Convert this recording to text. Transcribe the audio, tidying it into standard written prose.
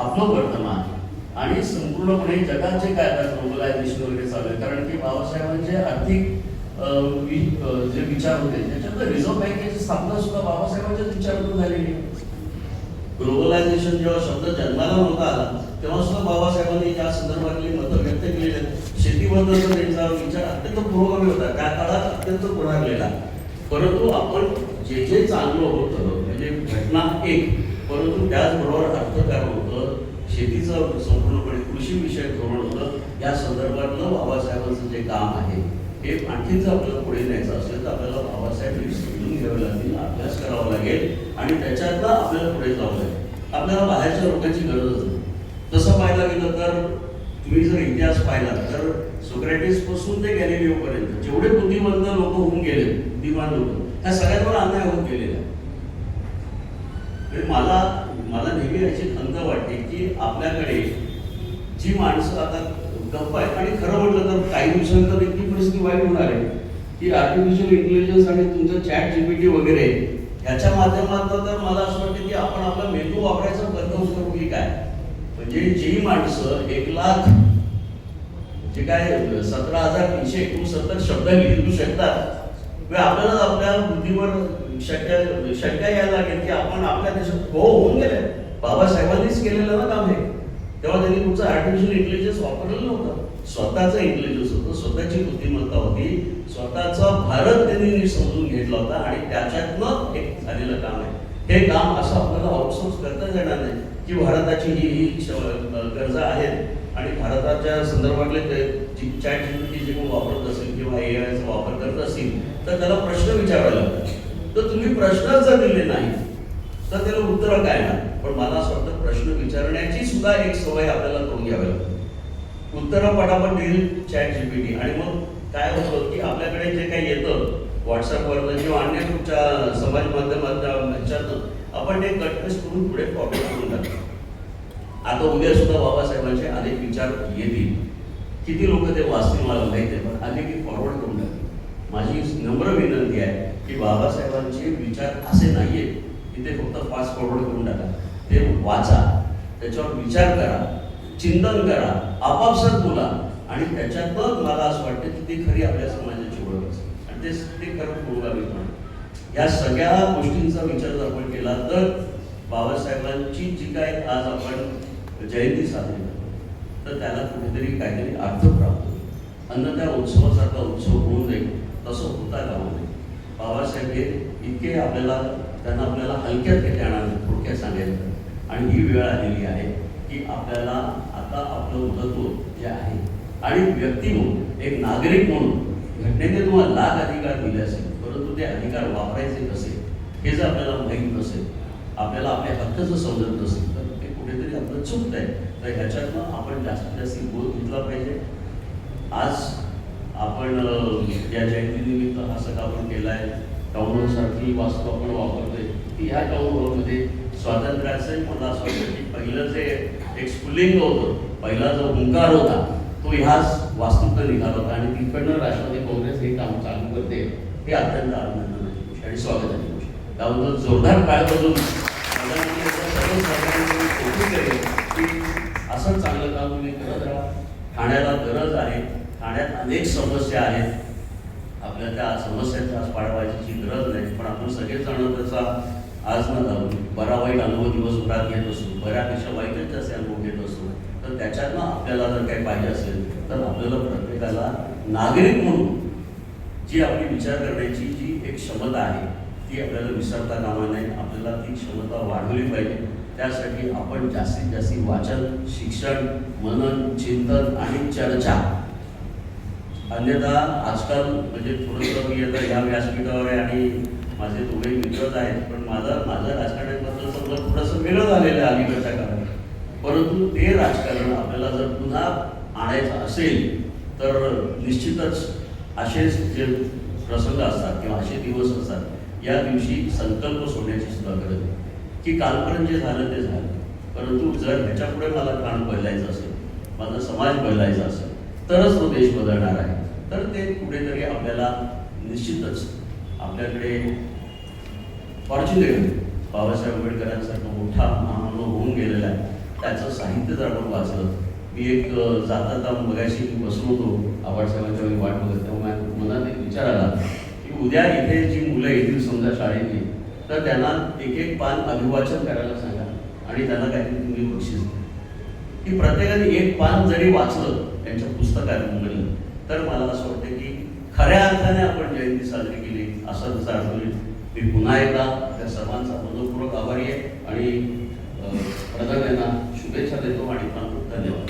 आपलं वर्तमान आणि संपूर्णपणे जगाचे काय आता ग्लोबलायझेशन वगैरे चालू आहे. कारण की बाबासाहेबांचे आर्थिक जे विचार होते त्याच्यात रिझर्व्ह बँकेची स्थापना सुद्धा बाबासाहेबांच्याच विचारातून झालेली आहे. ग्लोबलायझेशन जेव्हा शब्द जन्माला नव्हता आला तेव्हा सुद्धा बाबासाहेबांनी या संदर्भातली मतं व्यक्त केलेली आहेत. शेतीबद्दलचा त्यांचा विचार अत्यंत पुरोगामी होता, त्या काळात अत्यंत पुढारलेला. परंतु आपण जे जे चांगलं होतं म्हणजे घटना एक, परंतु त्याचबरोबर अर्थकारण होतं, शेतीचं संपूर्णपणे कृषी विषयक धोरण होतं. या संदर्भातलं बाबासाहेबांचं जे काम आहे हे आणखी जर आपल्याला पुढे न्यायचं असेल तर आपल्याला बाबासाहेब समजून घ्यावे लागतील, अभ्यास करावा लागेल आणि त्याच्यातनं आपल्याला पुढे जावं लागेल. आपल्याला बाहेरच्या लोकांची गरजच नाही. तसं पाहायला गेलं तर तुम्ही जर इतिहास पाहिला तर सोक्रेटिस पासून ते गॅलिलिओ पर्यंत जेवढे बुद्धिमंत लोक होऊन गेले, बुद्धिमान लोक, त्या सगळ्यांवर अन्याय होऊन गेलेला. मला नेहमी याची खंत वाटते की आपल्याकडे जी माणसं आता गप्प आहेत, आणि खरं म्हटलं तर काही दिवसांतर इतकी परिस्थिती वाईट होणार आहे की आर्टिफिशियल इंटेलिजन्स आणि तुमचं चॅट जीपीटी वगैरे ह्याच्या माध्यमातून तर मला असं वाटतं की आपण आपला मेंदू वापरायचा बंद करू की काय. म्हणजे जी माणसं 1,00,000 जे काय 17,369 शब्द लिहू शकतात, आपल्याला आपल्या बुद्धीवर शंका यायला लागेल की आपण आपल्या देशात होऊन गेले. बाबासाहेबांनीच केलेलं ना काम हे. तेव्हा त्यांनी तुमचं आर्टिफिशियल इंटेलिजन्स वापरलेलं नव्हतं, स्वतःचं इंटेलिजन्स होतं, स्वतःची बुद्धिमत्ता होती, स्वतःचा भारत त्यांनी समजून घेतला होता आणि त्याच्यातनं एक झालेलं काम आहे. हे काम असं आपल्याला आउटसोर्स करता येणार नाही की भारताची ही गरजा आहेत आणि भारताच्या संदर्भातले चॅट जीपीटी जे कोण वापरत असेल किंवा एआयचा वापर करत असेल तर त्याला प्रश्न विचारायला लागतात. तर तुम्ही प्रश्नच जर दिले नाही तर त्याला उत्तरं काय ना. पण मला असं वाटतं प्रश्न विचारण्याची सुद्धा एक सवय आपल्याला करून घ्यावी लागते. उत्तरं पटापट देईल चॅट जीपीटी आणि मग काय होतं की आपल्याकडे जे काही येतं व्हॉट्सअपवरनं किंवा अन्य तुमच्या समाज माध्यमातून ह्याच्यातून आपण ते कटपेस्ट करून पुढे कॉपी करून टाकतो. आता उद्या सुद्धा बाबासाहेबांचे अनेक विचार येतील, किती लोक ते वाचतील मला माहिती आहे, पण आधी की फॉरवर्ड करून टाकतील. माझी नम्र विनंती आहे की बाबासाहेबांचे विचार असे नाहीये की ते फक्त फास्ट फॉरवर्ड करून टाका. ते वाचा, त्याच्यावर विचार करा, चिंतन करा, आपापसात बोला आणि त्याच्यातनं मला असं वाटतं की ती खरी आपल्या समाजाची ओळख असते आणि ते खरं पुरोगामीपण. या सगळ्या गोष्टींचा विचार जर आपण केला तर बाबासाहेबांची जी काय आज आपण जयंती साजरी करतो तर त्याला कुठेतरी काहीतरी अर्थ प्राप्त होतो. अन्न त्या उत्सवासारखा उत्सव होऊन जाईल तसं होता कामा नये. बाबासाहेब हे इतके त्यांना आपल्याला हलक्यात घेता येणार नाही, थोडक्यात सांगायचं. आणि ही वेळ आलेली आहे की आपल्याला आता आपलं महत्त्व जे आहे आणि व्यक्ती म्हणून एक नागरिक म्हणून घटनेने तुम्हाला लाख अधिकार दिले असेल, परंतु ते अधिकार वापरायचे कसे हे जर आपल्याला माहीत नसेल, आपल्याला आपले हक्क जर समजत नसेल तर ते कुठेतरी आपलं चुकत आहे. तर ह्याच्यातनं आपण जास्तीत जास्त बोध घेतला पाहिजे. आज आपण या जयंतीनिमित्त हा सगळा आपण केला आहे. टाऊन हॉलसारखी वास्तू आपण वापरतोय की ह्या टाऊन हॉलमध्ये स्वातंत्र्याचं मला असं वाटतं की पहिलं जे एक स्फुल्लिंग होतं, पहिला जो हुंकार होता तो ह्याच वास्तूतनं निघाला होता आणि तिकडनं राष्ट्रवादी काँग्रेस हे काम चालू करते. हे अत्यंत अभिनंदनाची गोष्ट आणि स्वागताची गोष्ट. त्याबद्दल जोरदार पाय बजून की असं चांगलं काम तुम्ही करत राहा. ठाण्याला गरज आहे, ठाण्यात अनेक समस्या आहेत, आपल्या त्या समस्यांचा आज पाडवायची गरज नाही. पण आपण सगळेजण त्याचा आज न घालून बरा वाईट अनुभव दिवसभरात घेत असतो, बऱ्यापेक्षा वाईटच असे अनुभव घेत असतो. तर त्याच्यातनं आपल्याला जर काही पाहिजे असेल तर आपल्याला प्रत्येकाला नागरिक म्हणून जी आपली विचार करण्याची जी एक क्षमता आहे ती आपल्याला विसरता कामा नये. आपल्याला ती क्षमता वाढवली पाहिजे. त्यासाठी आपण जास्तीत जास्त वाचन, शिक्षण, मनन, चिंतन आणि चर्चा. अन्यथा आजकाल म्हणजे थोडंसं मी आता ह्या व्यासपीठावर आहे आणि माझे दोघे मित्रच आहेत, पण माझं राजकारणाबद्दलचं मत थोडंसं वेगळं झालेलं आहे अलीकडच्या काळात. परंतु ते राजकारण आपल्याला जर पुन्हा आणायचं असेल तर निश्चितच असेच जे प्रसंग असतात किंवा असे दिवस असतात या दिवशी संकल्प सोडण्याची सुद्धा गरज आहे की कालपर्यंत जे झालं ते झालं, परंतु जर ह्याच्यापुढे मला प्राण बदलायचं असेल, माझा समाज बदलायचा असेल तरच तो देश बदलणार आहे. तर ते कुठेतरी आपल्याला निश्चितच आपल्याकडे फॉर्च्युनेटली बाबासाहेब आंबेडकरांसारखा मोठा महामानव होऊन गेलेला आहे त्याचं साहित्य जर आपण वाचलं. मी एक जाता मगाशी बसलो होतो आबासाहेबांच्या वेळी वाट बघत, तेव्हा मनात एक विचार आला की उद्या इथे जी मुलं येतील समजा शाळेतली, तर त्यांना एक एक पान अभिवाचन करायला सांगा आणि त्यांना काहीतरी तुम्ही बक्षीस द्या. की प्रत्येकाने एक पान जरी वाचलं त्यांच्या पुस्तकातून तर मला असं वाटतं की खऱ्या अर्थाने आपण जयंती साजरी केली असं जसं आठवली. मी पुन्हा एकदा त्या सर्वांचा मनपूर्वक आभारी आहे आणि प्रधान यांना शुभेच्छा देतो आणि धन्यवाद.